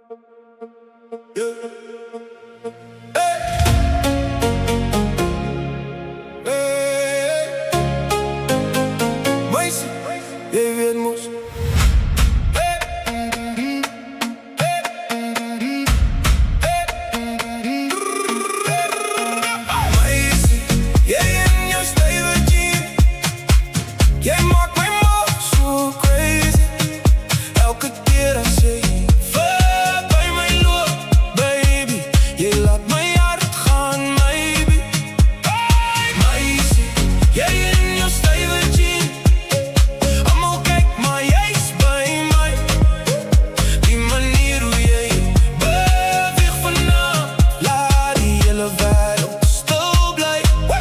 Jij weet moes. Meisje, jij in jouw stijve jean. Jij maakt mij moe, zo crazy. Elke keer als je hier bij mij loopt, baby. Jij laat mijn hart gaan, maybe. Meisje, jij in jouw stijve jean. Allemaal kijk maar, jij is bij mij. Die manier hoe jij beweegt vanavond, laat die hele wereld stil blijven.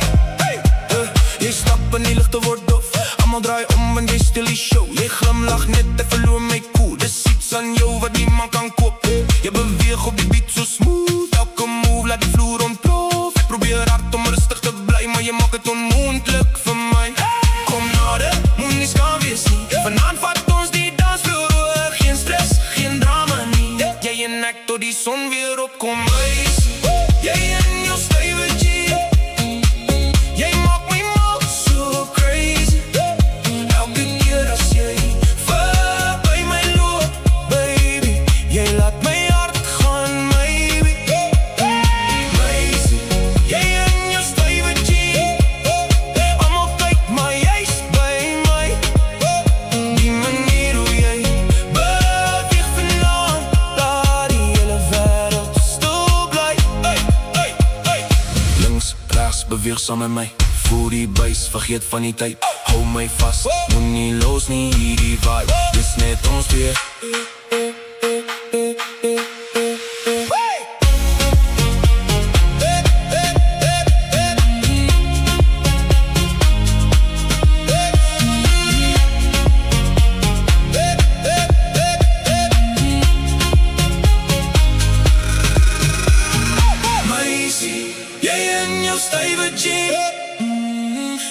Je stapt en die luchten wordt dof. Allemaal draai om en jij stil die show. Je glimlach net en verloor mij cool. Er is iets aan jou wat niemand kan kopen. Je beweegt op die beat zo smooth. Elke move laat die vloer ontploffen. Ik probeer hard om rustig te blijven, maar je maakt het onmogelijk voor mij. Kom nader, moet niet gaan wees niet. Vanavond vat ons die dansvloer. Geen stress, geen drama niet. Jij en ik tot die zon weer opkomt. Meisje, jij en jouw stijve jean. Jij maakt mij moe, zo crazy. Elke keer als jij bij mij loopt, baby. Jij laat mijn hart gaan, maybe. Meisje, jij en jouw stijve jean. Allemaal kijk maar, jij is bij mij. Die manier hoe jij beweegt vanavond, laat die hele wereld stil blijven. Links, rechts, beweeg samen met mij. Voel die bass, vergeet van die tijd. Hou mij vast, moet niet los, niet hier die vibe. Dit is net ons weer. Meisje, jij en jouw stijve jean.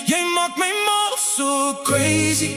Jij maakt mij moe, zo crazy.